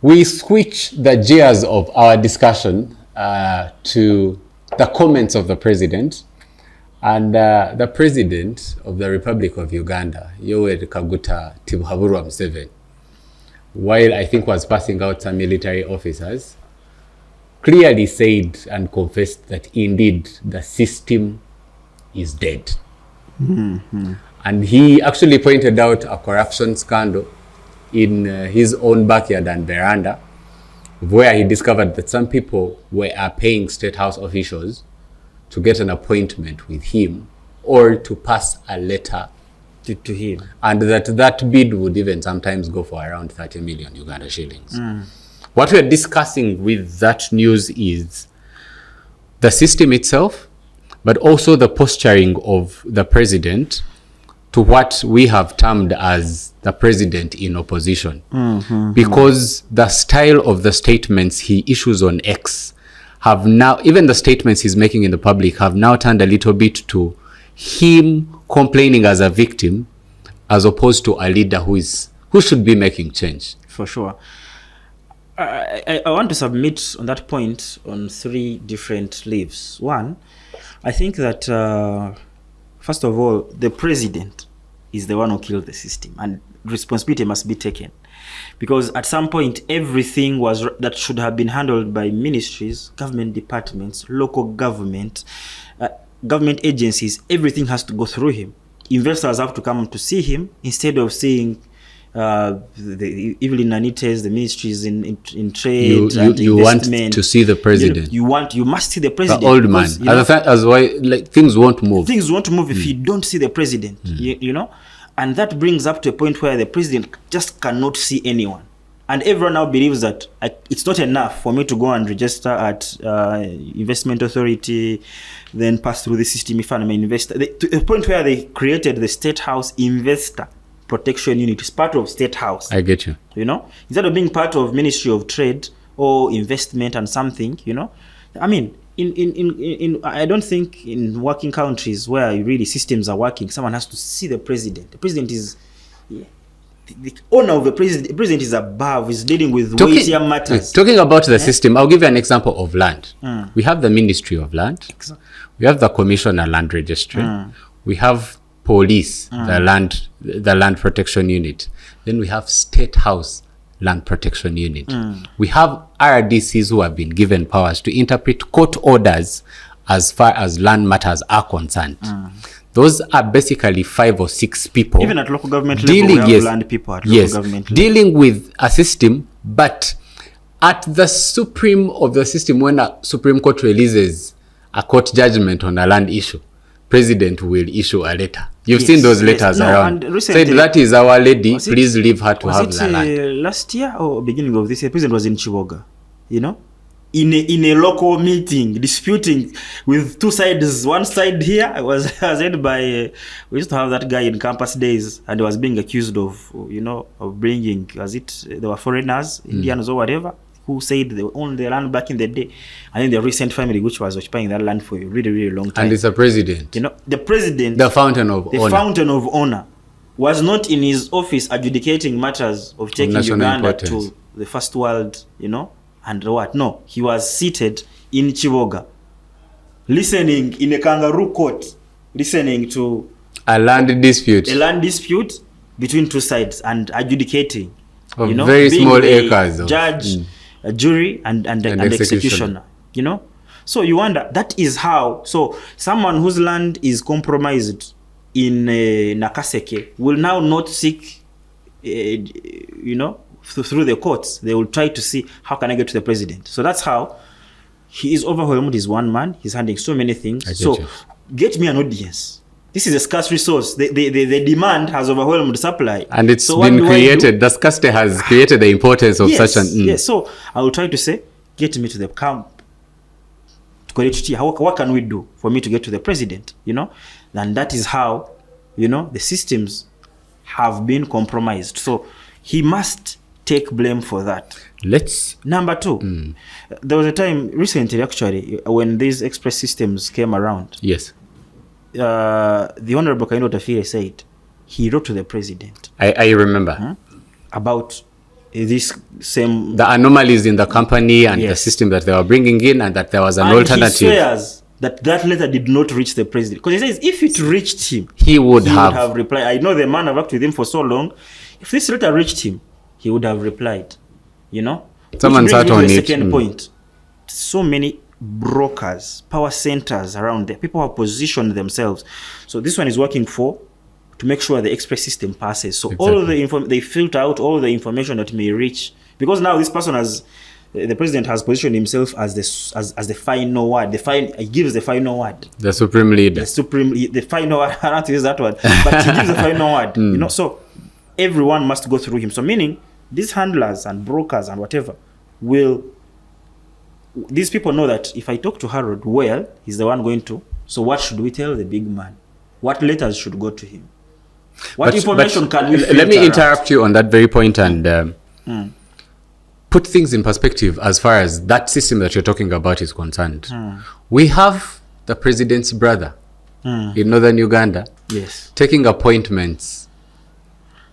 We switch the gears of our discussion to the comments of the president. And the president of the Republic of Uganda, Yoweri Kaguta Tibuhaburwa Museveni, while I think was passing out some military officers, clearly said and confessed that indeed the system is dead. Mm-hmm. And he actually pointed out a corruption scandal in his own backyard and veranda, where he discovered that some people were paying State House officials to get an appointment with him or to pass a letter to him. And that bid would even sometimes go for around 30 million Uganda shillings. Mm. What we're discussing with that news is the system itself, but also the posturing of the president to what we have termed as the president in opposition. Mm-hmm. Because the style of the statements he issues on X have now, even the statements he's making in the public have now turned a little bit to him complaining as a victim as opposed to a leader who should be making change. For sure. I want to submit on that point on 3 different leaves. One, I think that first of all, the president is the one who killed the system, and responsibility must be taken. Because at some point, everything that should have been handled by ministries, government departments, local government, government agencies, everything has to go through him. Investors have to come to see him instead of seeing the Evelyn Anites, the ministries in trade and you investment. Want to see the president. You must see the president. The old man. As why things won't move. Things won't move if you don't see the president. You know. And that brings up to a point where the president just cannot see anyone. And everyone now believes that it's not enough for me to go and register at investment authority, then pass through the system if I'm an investor. To the point where they created the State House Investor Protection Unit. It's part of State House. I get you. You know, instead of being part of Ministry of Trade or investment and something, you know, I mean, in I don't think in working countries where really systems are working, someone has to see the president. The president is the owner of the president. The president is above, is dealing with weightier matters. Talking about the system, I'll give you an example of land. We have the Ministry of Land. Exactly. We have the Commission on Land Registry. We have police, the land protection unit. Then we have State House Land Protection Unit. We have RDCs who have been given powers to interpret court orders as far as land matters are concerned. Those are basically 5 or 6 people. Even at local government level, we have land people at local government level. Dealing with a system, but at the supreme of the system, when a Supreme Court releases a court judgment on a land issue, President will issue a letter. You've seen those letters around. Said that is our lady, please leave her to have the land. Last year or beginning of this year, President was in Chiboga, you know, in a local meeting, disputing with 2 sides. One side here was heard by, we used to have that guy in campus days, and he was being accused of, you know, of bringing, they were foreigners, Indians or whatever, who said they owned the land back in the day. And then the recent family, which was occupying that land for a really, really long time. And it's a president. You know, the president, the fountain of honor. The fountain of honor was not in his office adjudicating matters of taking Uganda to the first world, you know, and what. No, he was seated in Chiboga, listening in a kangaroo court, listening to a land dispute between 2 sides and adjudicating. Of, you know, very small acres. Judge, a jury, and executioner. You know, so you wonder, that is how. So someone whose land is compromised in Nakaseke will now not seek, you know, through the courts. They will try to see, how can I get to the president? So that's how he is overwhelmed. He's one man. He's handling so many things. So get me an audience. This is a scarce resource. The demand has overwhelmed supply. And it's been created. The scarcity has created the importance of such an... Yes, so I will try to say, get me to the camp. What can we do for me to get to the president? You know? And that is how, you know, the systems have been compromised. So he must take blame for that. Number 2, there was a time recently, actually, when these express systems came around. Yes. The Honorable Kaindo Tafire said he wrote to the president. I remember. About this same... The anomalies in the company and the Yes. system that they were bringing in, and that there was an And alternative. he swears that letter did not reach the president. Because he says if it reached him, He would have. replied. I know the man, I've worked with him for so long. If this letter reached him, he would have replied. You know? Someone Which brings sat me to on the it. second point. So many brokers, power centers around there. People have positioned themselves. So this one is working to make sure the express system passes. So all of they filter out all the information that may reach, because now this person the president has positioned himself as the final word. He gives the final word. The supreme leader. The final word. I don't want to use that word, but he gives the final word. You know, so everyone must go through him. So meaning these handlers and brokers and whatever these people know that if I talk to Harold, well, he's the one going to. So what should we tell the big man? What letters should go to him? What information can we let me filter interrupt you on that very point and put things in perspective as far as that system that you're talking about is concerned. We have the president's brother in northern Uganda Yes. taking appointments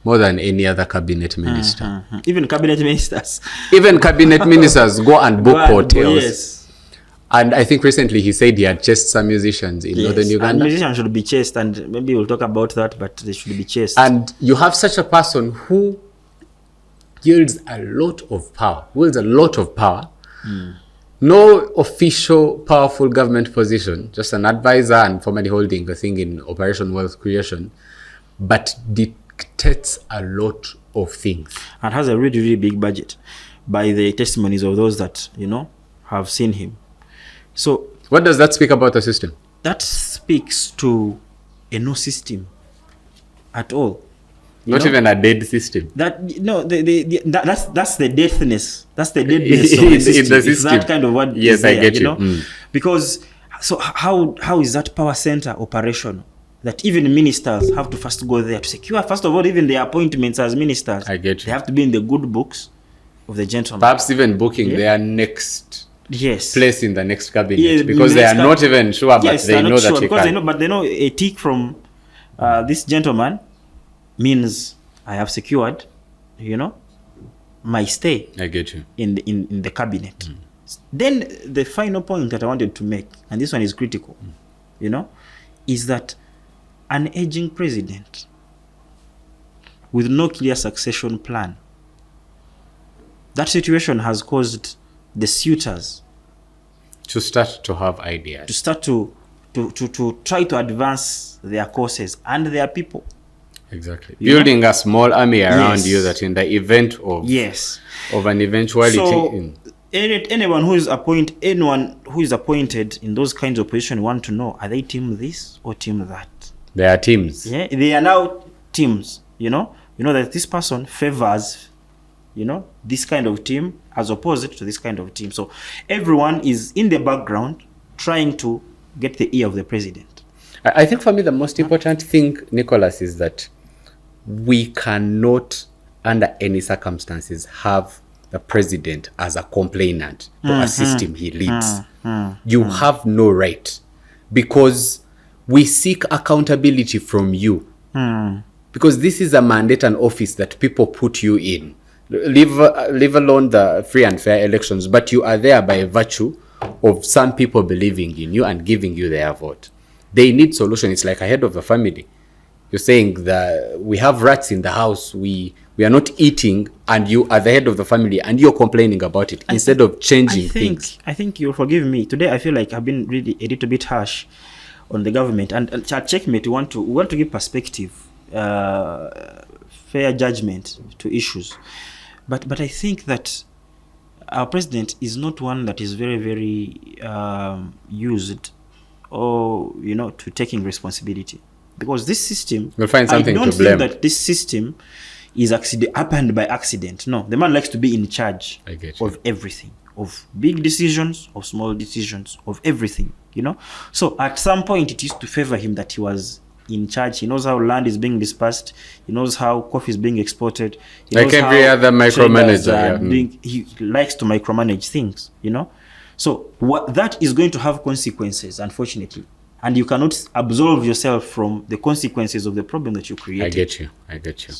more than any other cabinet minister. Even cabinet ministers. Even cabinet ministers go and book hotels. Yes. And I think recently he said he had chased some musicians in northern And Uganda. musicians should be chased, and maybe we'll talk about that, but they should be chased. And you have such a person who wields a lot of power. No official powerful government position, just an advisor and formerly holding a thing in Operation Wealth Creation, but dictates a lot of things. And has a really, really big budget by the testimonies of those that, have seen him. So what does that speak about the system? that speaks to a no system at all. Not even a dead system. That's the deadness. That's the deadness of the In the system. It's system. that kind of what Yes, is there, I get you. Because so how is that power center operational? That even ministers have to first go there to secure, first of all, even their appointments as ministers. I get you. They have to be in the good books of the gentleman. Perhaps even booking their next Yes. place in the next cabinet, Yeah, because in they the are next not even sure, but Yes, they they're know not that sure you because can. they know a tick from this gentleman means I have secured, my stay I get you. in the cabinet. Then the final point that I wanted to make, and this one is critical, is that an aging president with no clear succession plan, that situation has caused the suitors To start to have ideas. to start to try to advance their causes and their people. Exactly. Building a small army around Yes. you that in the event of an eventuality. So anyone who is appointed in those kinds of positions want to know, are they team this or team that? There are teams. Yeah, they are now teams. You know that this person favors, this kind of team as opposed to this kind of team. So everyone is in the background trying to get the ear of the president. I think for me the most important thing, Nicholas, is that we cannot, under any circumstances, have the president as a complainant to a system he leads. You have no right, because we seek accountability from you. Because this is a mandate and office that people put you in. Leave alone the free and fair elections, but you are there by virtue of some people believing in you and giving you their vote. They need solution. It's like a head of the family. You're saying that we have rats in the house, we are not eating, and you are the head of the family and you're complaining about it instead of changing things. I think you'll forgive me. Today I feel like I've been really a little bit harsh on the government. And at Checkmate, we want to give perspective, fair judgment to issues. But I think that our president is not one that is very, very used or to taking responsibility, because this system, We'll find something I don't to blame. think that this system is happened by accident. No, the man likes to be in charge I get you. of everything, of big decisions, of small decisions, of everything. So at some point it used to favor him that he was in charge. He knows how land is being dispersed. He knows how coffee is being exported. He Like knows every how other traders micromanager, are yeah. he likes to micromanage things, So that is going to have consequences, unfortunately. And you cannot absolve yourself from the consequences of the problem that you created. I get you.